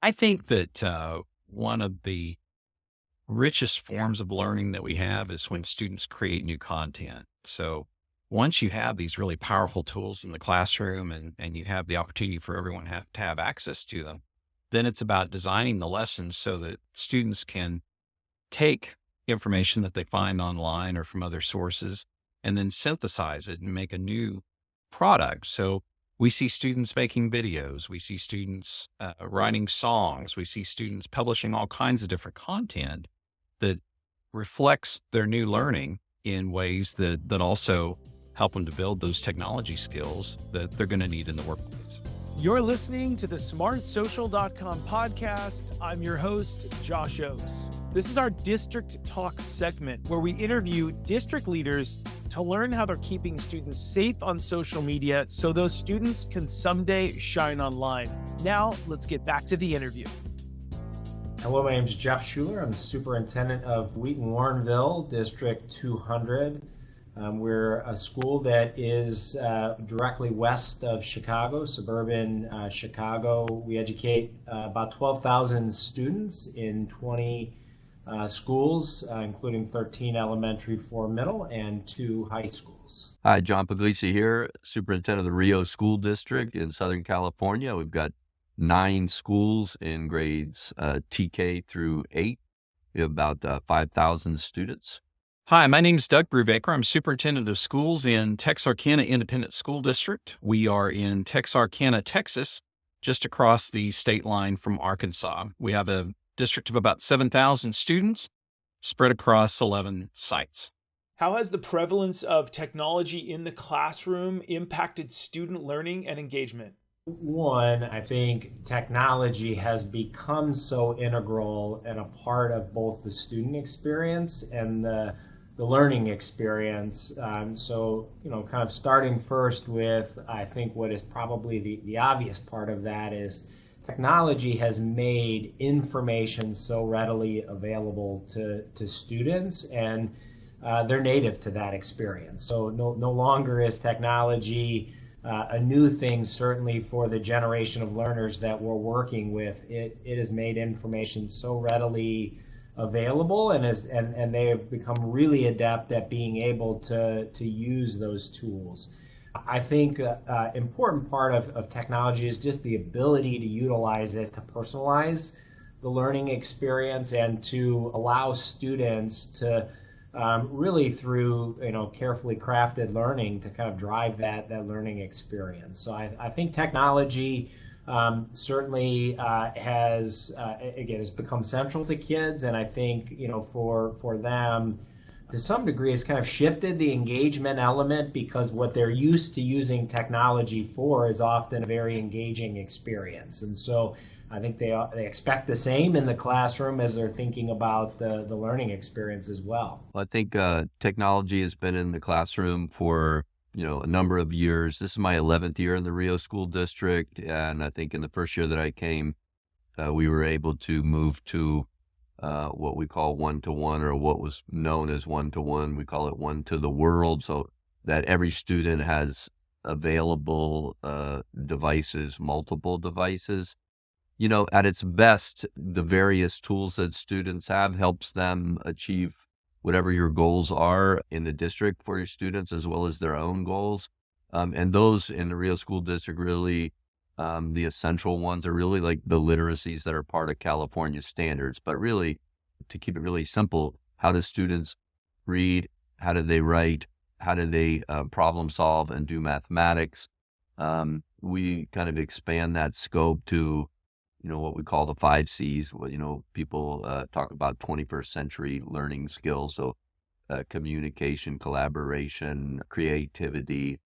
I think that one of the richest forms of learning that we have is when students create new content. So once you have these really powerful tools in the classroom and you have the opportunity for everyone to have access to them, then it's about designing the lessons so that students can take information that they find online or from other sources and then synthesize it and make a new product. So we see students making videos, we see students writing songs, we see students publishing all kinds of different content that reflects their new learning in ways that also help them to build those technology skills that they're going to need in the workplace. You're listening to the smartsocial.com podcast. I'm your host, Josh Oakes. This is our District Talk segment where we interview district leaders to learn how they're keeping students safe on social media so those students can someday shine online. Now, let's get back to the interview. Hello, my name is Jeff Schuler. I'm the superintendent of Wheaton-Warrenville, District 200. We're a school that is directly west of Chicago, suburban Chicago. We educate about 12,000 students in 20 schools, including 13 elementary, 4 middle, and 2 high schools. Hi, John Puglisi here, superintendent of the Rio School District in Southern California. We've got 9 schools in grades TK through 8. We have about 5,000 students. Hi, my name is Doug Brubaker. I'm superintendent of schools in Texarkana Independent School District. We are in Texarkana, Texas, just across the state line from Arkansas. We have a district of about 7,000 students spread across 11 sites. How has the prevalence of technology in the classroom impacted student learning and engagement? One, I think technology has become so integral and a part of both the student experience and the learning experience. So, kind of starting first with, I think what is probably the obvious part of that is technology has made information so readily available to students, and they're native to that experience. So no longer is technology a new thing, certainly for the generation of learners that we're working with. It has made information so readily available, and they have become really adept at being able to use those tools. I think an important part of technology is just the ability to utilize it to personalize the learning experience and to allow students to really through carefully crafted learning to kind of drive that learning experience. So I think technology certainly has become central to kids, and I think for them to some degree has kind of shifted the engagement element, because what they're used to using technology for is often a very engaging experience. And so I think they expect the same in the classroom as they're thinking about the learning experience as well. I think technology has been in the classroom for a number of years. This is my 11th year in the Rio School District, and I think in the first year that I came, we were able to move to what we call one-to-one, or what was known as one-to-one. We call it one to the world, so that every student has available devices, multiple devices. At its best, the various tools that students have helps them achieve whatever your goals are in the district for your students, as well as their own goals. And those in the Rio School District, really, the essential ones are really like the literacies that are part of California standards. But really, to keep it really simple, how do students read? How do they write? How do they problem solve and do mathematics? We kind of expand that scope to what we call the 5 C's. People talk about 21st century learning skills. So communication, collaboration, creativity.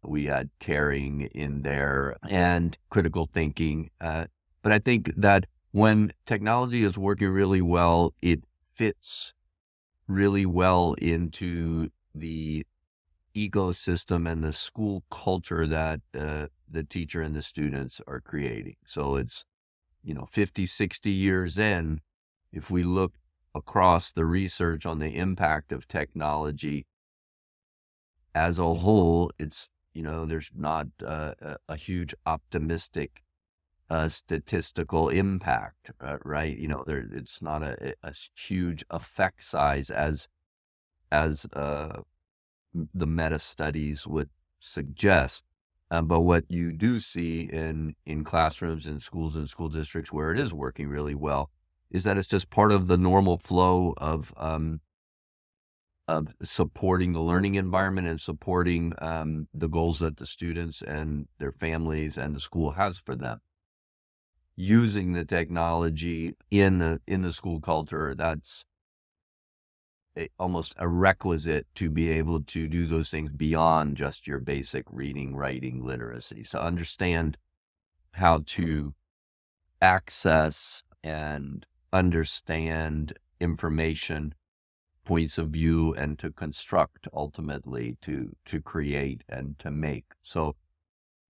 We had caring in there, and critical thinking. But I think that when technology is working really well, it fits really well into the ecosystem and the school culture that the teacher and the students are creating. So it's 50, 60 years in, if we look across the research on the impact of technology as a whole, it's, there's not a huge optimistic statistical impact, right? It's not a huge effect size as the meta studies would suggest. But what you do see in classrooms and schools and school districts where it is working really well is that it's just part of the normal flow of supporting the learning environment and supporting the goals that the students and their families and the school has for them. Using the technology in the school culture, that's almost a requisite to be able to do those things beyond just your basic reading, writing, literacy. So understand how to access and understand information, points of view, and to construct ultimately to create and to make. So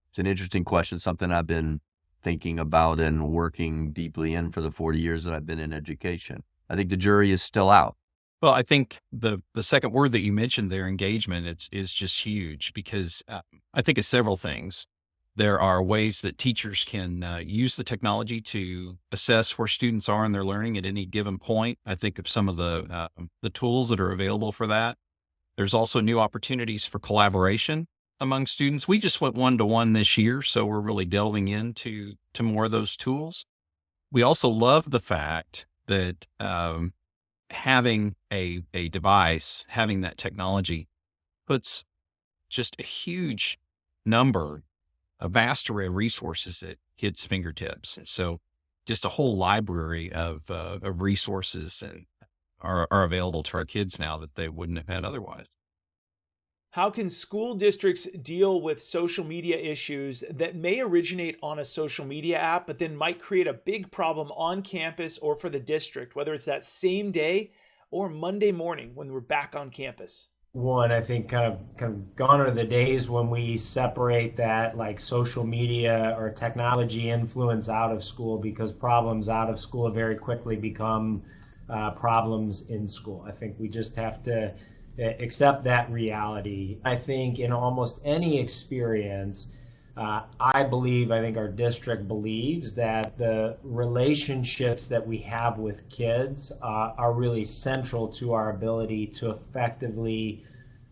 it's an interesting question, something I've been thinking about and working deeply in for the 40 years that I've been in education. I think the jury is still out. Well, I think the second word that you mentioned there, engagement, is just huge because I think of several things. There are ways that teachers can use the technology to assess where students are in their learning at any given point. I think of some of the tools that are available for that. There's also new opportunities for collaboration among students. We just went one-to-one this year, so we're really delving into more of those tools. We also love the fact that having a device, having that technology puts just a huge number, a vast array of resources at kids' fingertips. And so just a whole library of resources and are available to our kids now that they wouldn't have had otherwise. How can school districts deal with social media issues that may originate on a social media app, but then might create a big problem on campus or for the district, whether it's that same day or Monday morning when we're back on campus? One, I think kind of gone are the days when we separate that like social media or technology influence out of school, because problems out of school very quickly become problems in school. I think we just have to accept that reality. I think in almost any experience, I think our district believes that the relationships that we have with kids are really central to our ability to effectively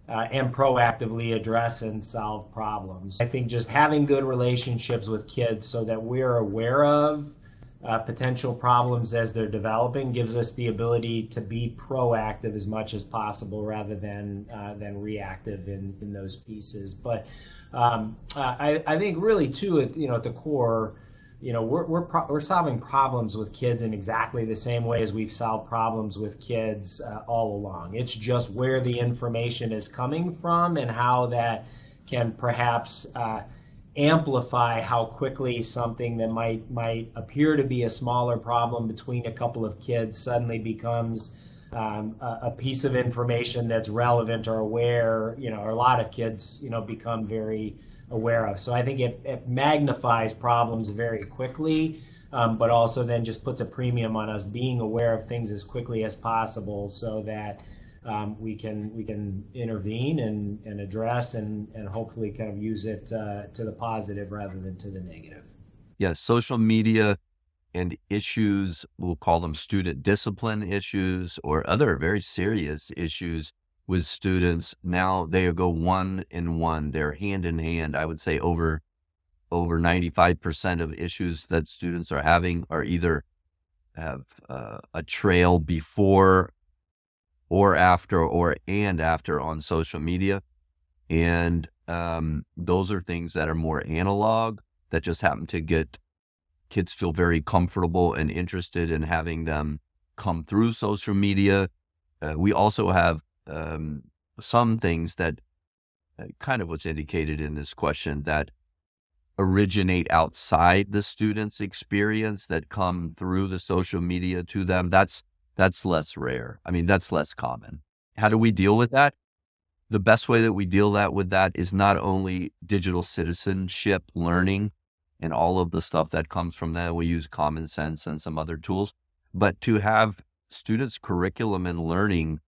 and proactively address and solve problems. I think just having good relationships with kids so that we're aware of potential problems as they're developing gives us the ability to be proactive as much as possible rather than reactive in those pieces. But I think really too, at the core, we're solving problems with kids in exactly the same way as we've solved problems with kids all along. It's just where the information is coming from and how that can perhaps amplify how quickly something that might appear to be a smaller problem between a couple of kids suddenly becomes a piece of information that's relevant or aware, or a lot of kids, become very aware of. So I think it magnifies problems very quickly, but also then just puts a premium on us being aware of things as quickly as possible so that we can intervene and address and hopefully kind of use it to the positive rather than to the negative. Yes, social media and issues, we'll call them student discipline issues or other very serious issues with students. Now they go one in one, they're hand in hand. I would say over 95% of issues that students are having are either have a trail before or after and after on social media. And those are things that are more analog that just happen to get kids feel very comfortable and interested in having them come through social media. We also have some things that kind of what's indicated in this question that originate outside the student's experience that come through the social media to them. That's less rare. I mean, that's less common. How do we deal with that? The best way that we deal with that is not only digital citizenship learning and all of the stuff that comes from that. We use Common Sense and some other tools, but to have students' curriculum and learning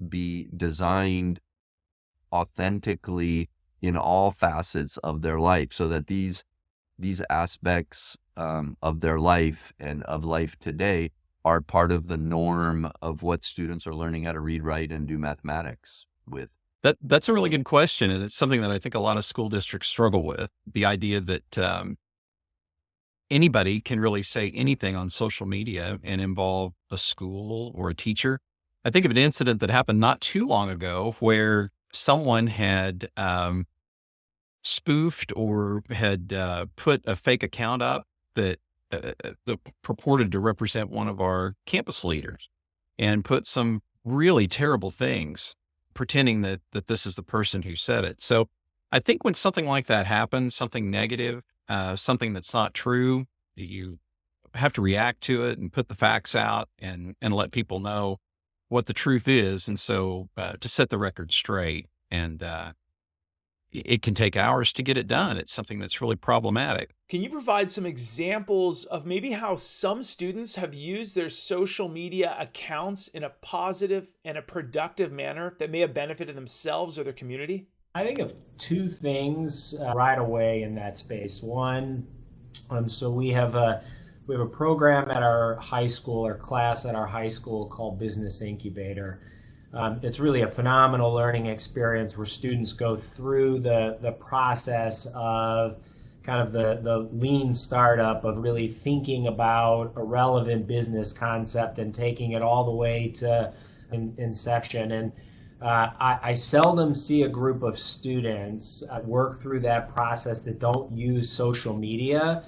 be designed authentically in all facets of their life so that these these aspects of their life and of life today are part of the norm of what students are learning how to read, write, and do mathematics with. That's a really good question, and it's something that I think a lot of school districts struggle with. The idea that anybody can really say anything on social media and involve a school or a teacher. I think of an incident that happened not too long ago where someone had spoofed or had put a fake account up that purported to represent one of our campus leaders and put some really terrible things, pretending that this is the person who said it. So I think when something like that happens, something negative, something that's not true, you have to react to it and put the facts out and let people know what the truth is. And so to set the record straight, and it can take hours to get it done. It's something that's really problematic. Can you provide some examples of maybe how some students have used their social media accounts in a positive and a productive manner that may have benefited themselves or their community? I think of two things right away in that space. One, so we have a program at our high school, or class at our high school, called Business Incubator. It's really a phenomenal learning experience where students go through the process of kind of the lean startup of really thinking about a relevant business concept and taking it all the way to inception. And I seldom see a group of students work through that process that don't use social media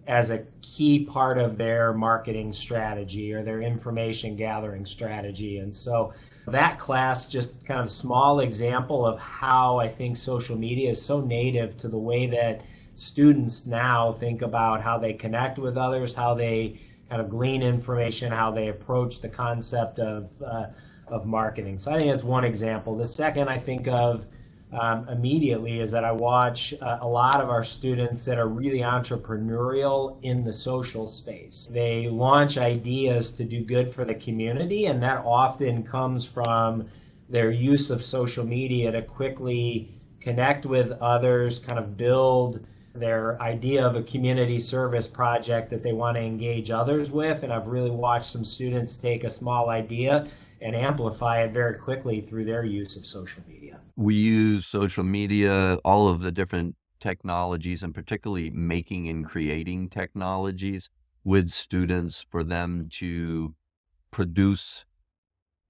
as a key part of their marketing strategy or their information gathering strategy. And so that class, just kind of small example of how I think social media is so native to the way that students now think about how they connect with others, how they kind of glean information, how they approach the concept of marketing. So I think that's one example. The second I think of immediately is that I watch a lot of our students that are really entrepreneurial in the social space. They launch ideas to do good for the community, and that often comes from their use of social media to quickly connect with others, kind of build their idea of a community service project that they want to engage others with. And I've really watched some students take a small idea and amplify it very quickly through their use of social media. We use social media, all of the different technologies, and particularly making and creating technologies with students for them to produce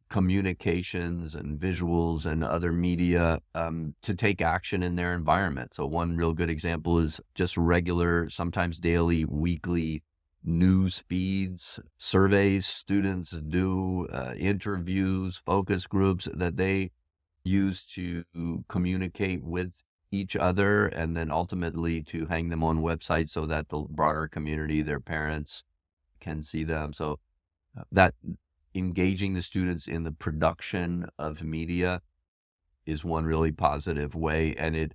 communications and visuals and other media to take action in their environment. So one real good example is just regular, sometimes daily, weekly news feeds, surveys students do, interviews, focus groups that they use to communicate with each other, and then ultimately to hang them on websites so that the broader community, their parents, can see them. So that engaging the students in the production of media is one really positive way, and it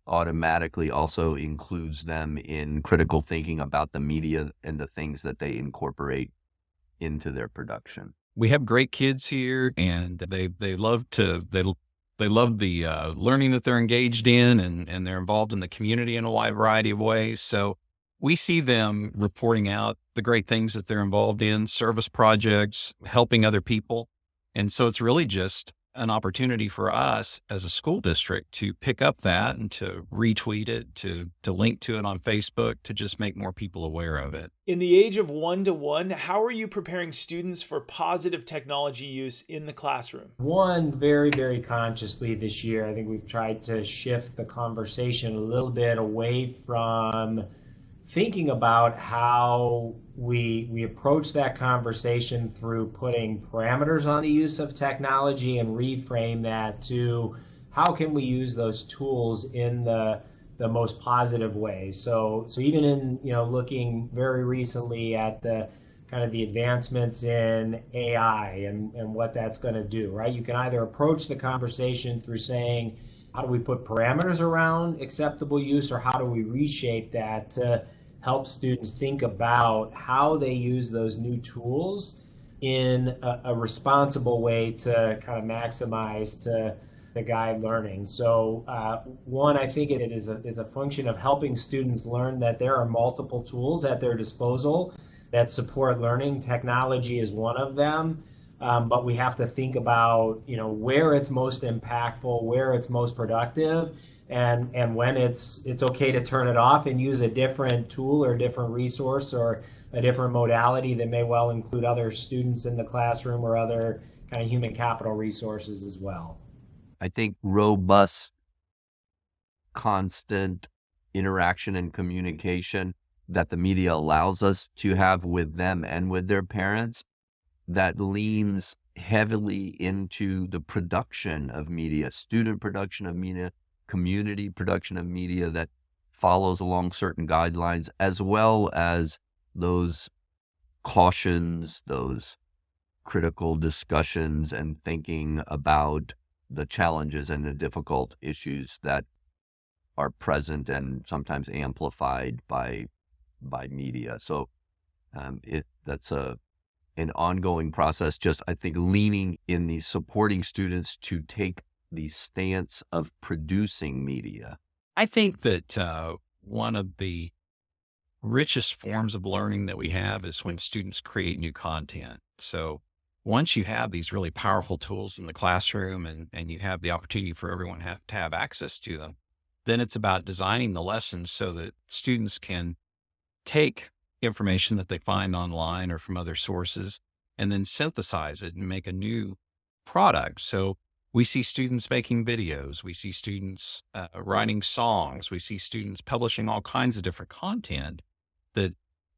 automatically also includes them in critical thinking about the media and the things that they incorporate into their production. We have great kids here, and they love the learning that they're engaged in, and they're involved in the community in a wide variety of ways. So we see them reporting out the great things that they're involved in, service projects, helping other people. And so it's really just an opportunity for us as a school district to pick up that and to retweet it, to link to it on Facebook, to just make more people aware of it. In the age of one-to-one, how are you preparing students for positive technology use in the classroom? One, very, very consciously this year, I think we've tried to shift the conversation a little bit away from thinking about how we approach that conversation through putting parameters on the use of technology, and reframe that to how can we use those tools in the most positive way. So even in looking very recently at the kind of the advancements in AI and what that's going to do, right? You can either approach the conversation through saying, how do we put parameters around acceptable use, or how do we reshape that to help students think about how they use those new tools in a responsible way to kind of maximize, to to guide learning. So one, I think it is a function of helping students learn that there are multiple tools at their disposal that support learning. Technology is one of them. But we have to think about, where it's most impactful, where it's most productive, and when it's okay to turn it off and use a different tool or a different resource or a different modality that may well include other students in the classroom or other kind of human capital resources as well. I think robust, constant interaction and communication that the media allows us to have with them and with their parents, that leans heavily into the production of media, student production of media, community production of media that follows along certain guidelines, as well as those cautions, those critical discussions and thinking about the challenges and the difficult issues that are present and sometimes amplified by media. So that's an ongoing process, just I think leaning in the supporting students to take the stance of producing media. I think that one of the richest forms of learning that we have is when students create new content. So once you have these really powerful tools in the classroom and you have the opportunity for everyone to have access to them, then it's about designing the lessons so that students can take information that they find online or from other sources and then synthesize it and make a new product. So we see students making videos, we see students writing songs, we see students publishing all kinds of different content that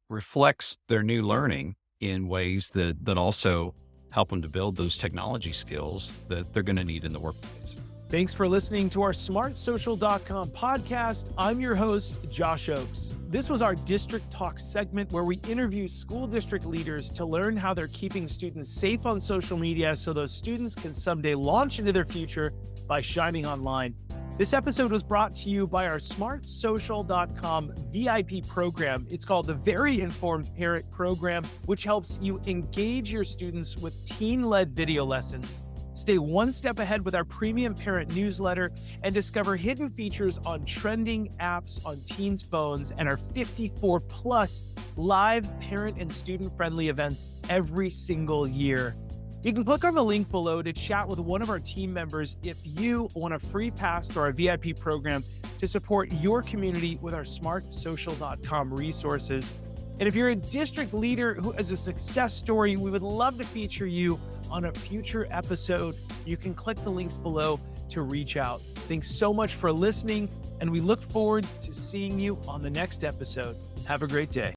reflects their new learning in ways that also help them to build those technology skills that they're going to need in the workplace. Thanks for listening to our smartsocial.com podcast. I'm your host, Josh Oakes. This was our District Talk segment where we interview school district leaders to learn how they're keeping students safe on social media so those students can someday launch into their future by shining online. This episode was brought to you by our smartsocial.com VIP program. It's called the Very Informed Parent Program, which helps you engage your students with teen-led video lessons. Stay one step ahead with our premium parent newsletter and discover hidden features on trending apps on teens' phones and our 54 plus live parent and student-friendly events every single year. You can click on the link below to chat with one of our team members if you want a free pass to our VIP program to support your community with our smartsocial.com resources. And if you're a district leader who has a success story, we would love to feature you on a future episode. You can click the links below to reach out. Thanks so much for listening, and we look forward to seeing you on the next episode. Have a great day.